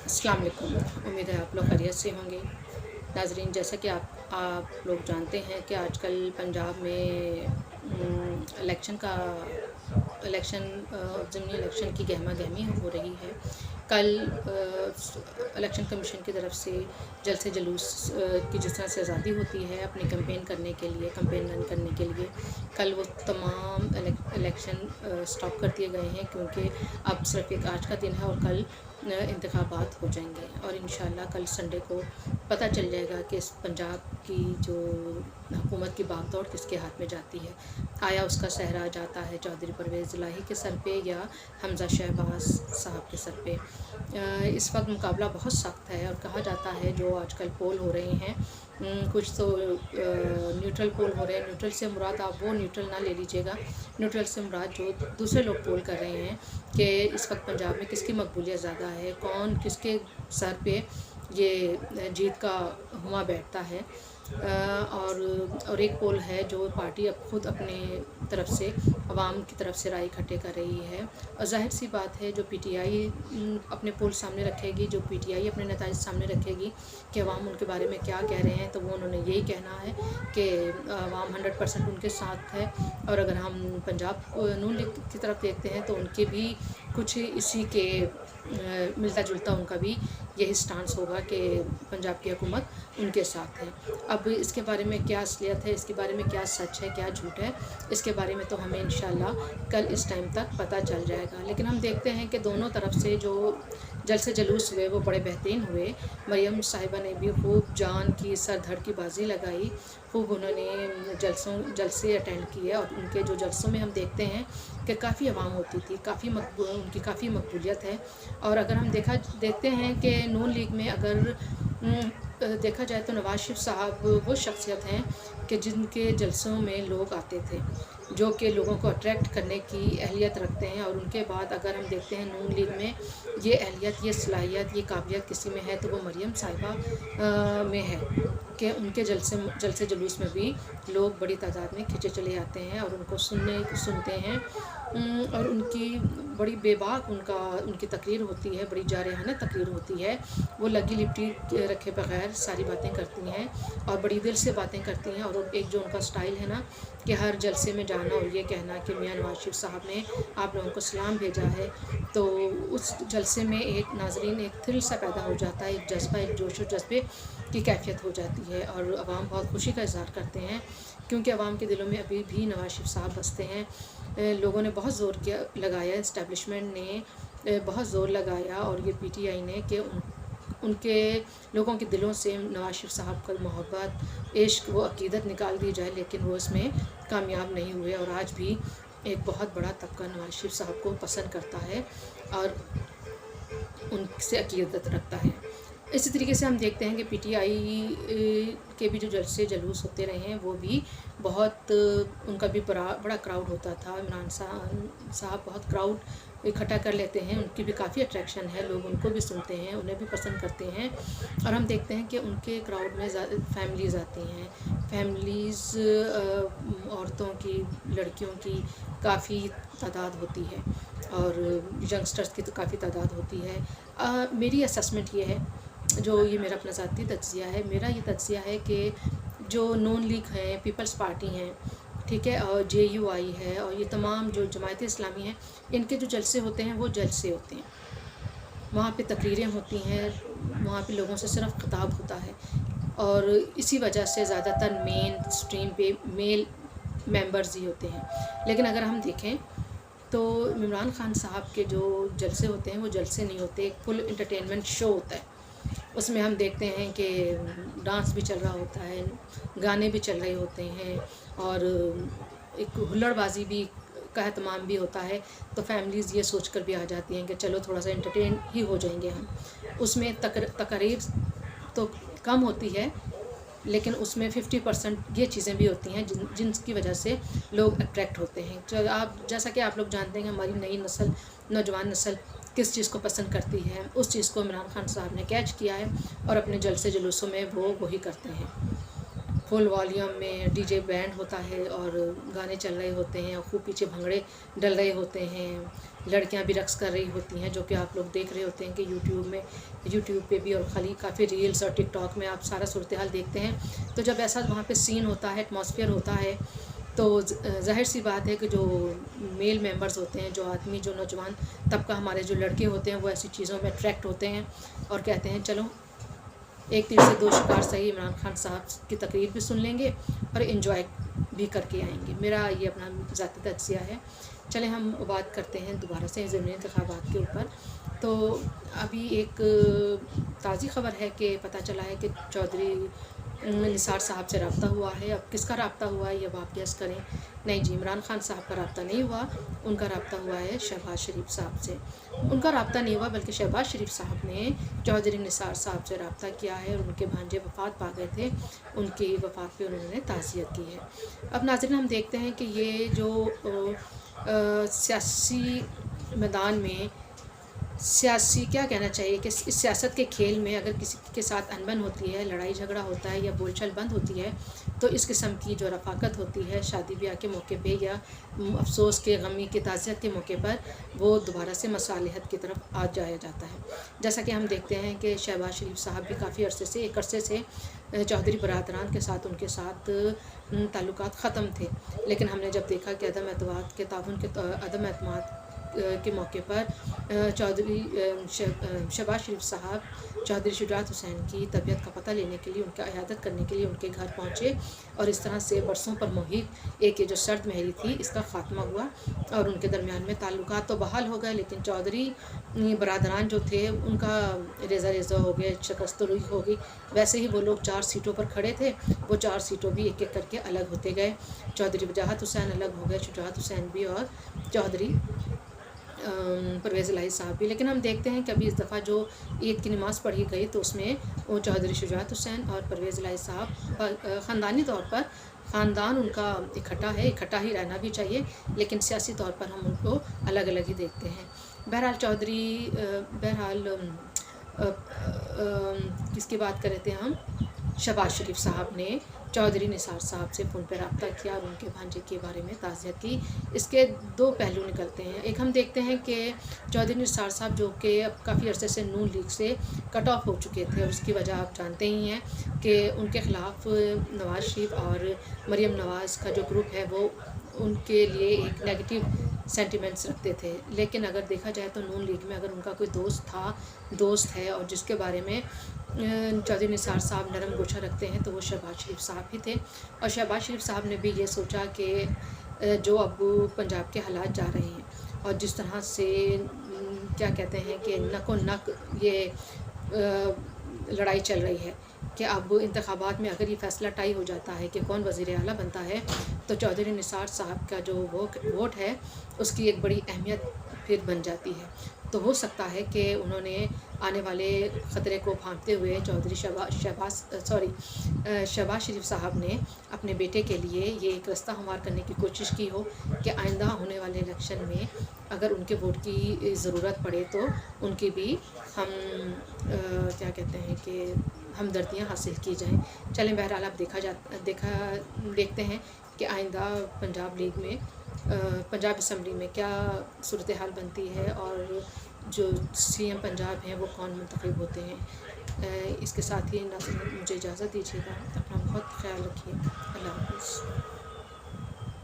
अस्सलाम वालेकुम। उम्मीद है आप लोग खैरियत से होंगे। नाज़रीन, जैसा कि आप लोग जानते हैं कि आजकल पंजाब में ज़मीनी इलेक्शन की गहमा गहमी हो रही है। कल इलेक्शन कमीशन की तरफ से जलसे जुलूस की जिस तरह से आज़ादी होती है अपनी कैंपेन करने के लिए, कैंपेन रन करने के लिए, कल वो तमाम इलेक्शन स्टॉप कर दिए गए हैं, क्योंकि अब सिर्फ एक आज का दिन है और कल इंतखाबात हो जाएंगे और इंशाल्लाह कल संडे को पता चल जाएगा कि इस पंजाब की जो हुकूमत की बागदौड़ किसके हाथ में जाती है। आया उसका सहरा जाता है चौधरी परवेज़ इलाही के सर पे या हमज़ा शहबाज साहब के सर पे। इस वक्त मुकाबला बहुत सख्त है और कहा जाता है जो आजकल पोल हो रहे हैं, कुछ तो न्यूट्रल पोल हो रहे हैं। न्यूट्रल से मुराद आप वो न्यूट्रल ना ले लीजिएगा, न्यूट्रल से मुराद जो दूसरे लोग पोल कर रहे हैं कि इस वक्त पंजाब में किसकी मकबूलियत ज़्यादा है, कौन किसके सर पे ये जीत का हुआ बैठता है। और एक पोल है जो पार्टी अब खुद अपने तरफ से आवाम की तरफ से राय इकट्ठे कर रही है। और ज़ाहिर सी बात है जो पीटीआई अपने पोल सामने रखेगी, जो पीटीआई अपने नताइज सामने रखेगी कि अवाम उनके बारे में क्या कह रहे हैं, तो वो उन्होंने यही कहना है कि अवाम 100% उनके साथ है। और अगर हम पंजाब नून लीग की तरफ देखते हैं तो उनके भी कुछ इसी के मिलता जुलता उनका भी यही स्टांस होगा कि पंजाब की हुकूमत उनके साथ है। अब इसके बारे में क्या असलियत है, इसके बारे में क्या सच है क्या झूठ है, इसके बारे में तो हमें इंशाल्लाह कल इस टाइम तक पता चल जाएगा। लेकिन हम देखते हैं कि दोनों तरफ से जो जलसे जुलूस हुए वो बड़े बेहतरीन हुए। मरियम साहिबा ने भी खूब जान की सर धड़ की बाजी लगाई, खूब उन्होंने जलसे अटेंड किए और उनके जो जलसों में हम देखते हैं कि काफ़ी आवाम होती थी, उनकी काफ़ी मकबूलियत है। और अगर हम देखते हैं कि नून लीग में अगर देखा जाए तो नवाज शरीफ साहब वो शख्सियत हैं कि जिनके जलसों में लोग आते थे, जो कि लोगों को अट्रैक्ट करने की अहलियत रखते हैं। और उनके बाद अगर हम देखते हैं नून लीग में ये अहलियत, ये सलाहियत, ये काबिलियत किसी में है तो वो मरियम साहिबा में है कि उनके जलसे जुलूस में भी लोग बड़ी तादाद में खिंचे चले आते हैं और उनको सुनते हैं। और उनकी बड़ी बेबाक उनकी तकरीर होती है, बड़ी जारहाना तकरीर होती है। वो लगी लिपटी रखे बगैर सारी बातें करती हैं और बड़ी दिल से बातें करती हैं। और एक जो उनका स्टाइल है ना कि हर जलसे में जाना और ये कहना कि मियां नवाज शरीफ साहब ने आप लोगों को सलाम भेजा है, तो उस जलसे में एक नाजरीन एक थ्रिल सा पैदा हो जाता है, एक जज्बा, एक जोश और जज्बे की कैफियत हो जाती है और आवाम बहुत खुशी का इज़हार करते हैं, क्योंकि आवाम के दिलों में अभी भी नवाज शरीफ साहब बसते हैं। लोगों ने बहुत ज़ोर लगाया, इस्टेब्लिशमेंट ने बहुत ज़ोर लगाया और ये पीटीआई ने कि उनके लोगों के दिलों से नवाज शरीफ साहब का मोहब्बत, इश्क, वो अकीदत निकाल दी जाए, लेकिन वो इसमें कामयाब नहीं हुए। और आज भी एक बहुत बड़ा तबका नवाज शरीफ साहब को पसंद करता है और उनसे अकीदत रखता है। इसी तरीके से हम देखते हैं कि पीटीआई के भी जो जलसे जुलूस होते रहे हैं वो भी बहुत उनका भी बड़ा क्राउड होता था। इमरान साहब बहुत क्राउड इकट्ठा कर लेते हैं, उनकी भी काफ़ी अट्रैक्शन है, लोग उनको भी सुनते हैं, उन्हें भी पसंद करते हैं। और हम देखते हैं कि उनके क्राउड में फैमिलीज़ आती हैं, फैमिलीज़ औरतों की, लड़कियों की काफ़ी तादाद होती है और यंगस्टर्स की तो काफ़ी तादाद होती है। मेरी असेसमेंट ये है, जो ये मेरा अपना ज़ाती तज्ज़िया है, मेरा ये तज्ज़िया है कि जो नून लीग है, पीपल्स पार्टी हैं, ठीक है, और JUI है और ये तमाम जो जमायत इस्लामी हैं, इनके जो जलसे होते हैं वो जलसे होते हैं, वहाँ पे तकरीरें होती हैं, वहाँ पे लोगों से सिर्फ खिताब होता है और इसी वजह से ज़्यादातर मेन स्ट्रीम पे मेल मेंबर्स ही होते हैं। लेकिन अगर हम देखें तो इमरान खान साहब के जो जलसे होते हैं वो जलसे नहीं होते, एक फुल इंटरटेनमेंट शो होता है। उसमें हम देखते हैं कि डांस भी चल रहा होता है, गाने भी चल रहे होते हैं और एक हुल्लड़बाजी भी का एहतमाम भी होता है। तो फैमिलीज़ ये सोच कर भी आ जाती हैं कि चलो थोड़ा सा एंटरटेन ही हो जाएंगे हम। उसमें तकरीर तो कम होती है, लेकिन उसमें 50% ये चीज़ें भी होती हैं जिनकी वजह से लोग अट्रैक्ट होते हैं। तो जैसा कि आप लोग जानते हैं हमारी नई नस्ल, नौजवान नस्ल किस चीज़ को पसंद करती है, उस चीज़ को इमरान खान साहब ने कैच किया है और अपने जलसे जुलूसों में वो वही करते हैं। फुल वॉल्यूम में डीजे बैंड होता है और गाने चल रहे होते हैं और खूब पीछे भंगड़े डल रहे होते हैं لڑکیاں بھی رقص کر رہی ہوتی ہیں، جو کہ آپ لوگ دیکھ رہے ہوتے ہیں کہ یوٹیوب پہ بھی اور کافی ریلز اور ٹک ٹاک میں آپ سارا صورتحال دیکھتے ہیں۔ تو جب ایسا وہاں پہ سین ہوتا ہے، ایٹماسفیئر ہوتا ہے، تو ظاہر سی بات ہے کہ جو میل ممبرز ہوتے ہیں، جو نوجوان طبقہ ہمارے جو لڑکے ہوتے ہیں، وہ ایسی چیزوں میں اٹریکٹ ہوتے ہیں اور کہتے ہیں چلو ایک تیر سے دو شکار صحیح، عمران خان صاحب کی تقریر بھی سن لیں گے اور انجوائے بھی کر کے آئیں گے۔ میرا یہ اپنا ذاتی تجزیہ ہے۔ چلیں ہم بات کرتے ہیں دوبارہ سے ضمنی انتخابات کے اوپر۔ تو ابھی ایک تازی خبر ہے کہ پتہ چلا ہے کہ چودھری نثار صاحب سے رابطہ ہوا ہے۔ اب کس کا رابطہ ہوا ہے یہ اب آپ گیس کریں۔ نہیں جی، عمران خان صاحب کا رابطہ نہیں ہوا، ان کا رابطہ ہوا ہے شہباز شریف صاحب سے۔ ان کا رابطہ نہیں ہوا بلکہ شہباز شریف صاحب نے چودھری نثار صاحب سے رابطہ کیا ہے، اور ان کے بھانجے وفات پا گئے تھے، ان کی وفات پہ انہوں نے تعزیت کی ہے۔ اب ناظرین ہم دیکھتے ہیں کہ یہ جو سیاسی میدان میں کیا کہنا چاہیے کہ اس سیاست کے کھیل میں اگر کسی کے ساتھ انبن ہوتی ہے، لڑائی جھگڑا ہوتا ہے یا بول چال بند ہوتی ہے، تو اس قسم کی جو رفاقت ہوتی ہے شادی بیاہ کے موقع پہ یا افسوس کے غمی کے تعزیت کے موقع پر، وہ دوبارہ سے مصالحت کی طرف آ جایا جاتا ہے۔ جیسا کہ ہم دیکھتے ہیں کہ شہباز شریف صاحب بھی کافی ایک عرصے سے چودھری برادران کے ساتھ ان کے ساتھ تعلقات ختم تھے، لیکن ہم نے جب دیکھا کہ عدم اعتماد کے تعاون کے عدم اعتماد کے موقع پر چودھری شہباز شریف صاحب چودھری شجاعت حسین کی طبیعت کا پتہ لینے کے لیے، ان کا عیادت کرنے کے لیے ان کے گھر پہنچے، اور اس طرح سے برسوں پر محیط ایک یہ جو سرد مہری تھی اس کا خاتمہ ہوا، اور ان کے درمیان میں تعلقات تو بحال ہو گئے، لیکن چودھری برادران جو تھے ان کا ریزہ ہو گئے، شکست روئی ہو گئی۔ ویسے ہی وہ لوگ 4 سیٹوں پر کھڑے تھے، وہ 4 سیٹوں بھی ایک ایک کر کے الگ ہوتے گئے۔ چودھری وجاہت حسین الگ ہو گئے، شجاعت حسین بھی، اور چودھری پرویز الہی صاحب بھی۔ لیکن ہم دیکھتے ہیں کہ ابھی اس دفعہ جو عید کی نماز پڑھی گئی تو اس میں وہ چودھری شجاعت حسین اور پرویز الہی صاحب خاندانی طور پر خاندان ان کا اکٹھا ہے، اکٹھا ہی رہنا بھی چاہیے، لیکن سیاسی طور پر ہم ان کو الگ الگ ہی دیکھتے ہیں۔ بہرحال کس کی بات کر رہے تھے ہم؟ شہباز شریف صاحب نے چودھری نثار صاحب سے فون پہ رابطہ کیا اور ان کے بھانجے کے بارے میں تعزیت کی۔ اس کے 2 پہلو نکلتے ہیں۔ ایک ہم دیکھتے ہیں کہ چودھری نثار صاحب جو کہ اب کافی عرصے سے نون لیگ سے کٹ آف ہو چکے تھے، اور اس کی وجہ آپ جانتے ہی ہیں کہ ان کے خلاف نواز شریف اور مریم نواز کا جو گروپ ہے وہ ان کے لیے ایک نیگیٹو سینٹیمنٹس رکھتے تھے، لیکن اگر دیکھا جائے تو نون لیگ میں اگر ان کا کوئی دوست ہے اور جس کے بارے میں چودھری نثار صاحب نرم گوشہ رکھتے ہیں تو وہ شہباز شریف صاحب ہی تھے۔ اور شہباز شریف صاحب نے بھی یہ سوچا کہ جو اب پنجاب کے حالات جا رہے ہیں اور جس طرح سے کیا کہتے ہیں کہ نک و نک یہ لڑائی چل رہی ہے کہ اب انتخابات میں اگر یہ فیصلہ طے ہو جاتا ہے کہ کون وزیر اعلیٰ بنتا ہے تو چودھری نثار صاحب کا جو ووٹ ہے اس کی ایک بڑی اہمیت پھر بن جاتی ہے۔ تو ہو سکتا ہے کہ انہوں نے آنے والے خطرے کو بھانپتے ہوئے چودھری شہباز شریف صاحب نے اپنے بیٹے کے لیے یہ ایک رستہ ہموار کرنے کی کوشش کی ہو کہ آئندہ ہونے والے الیکشن میں اگر ان کے ووٹ کی ضرورت پڑے تو ان کی بھی ہم کیا کہتے ہیں کہ ہمدردیاں حاصل کی جائیں۔ چلیں بہرحال اب دیکھتے ہیں کہ آئندہ پنجاب لیگ میں پنجاب اسمبلی میں کیا صورتحال بنتی ہے اور جو CM پنجاب ہیں وہ کون منتخب ہوتے ہیں۔ اس کے ساتھ ہی مجھے اجازت دیجیے گا، اپنا بہت خیال رکھیے، اللہ حافظ۔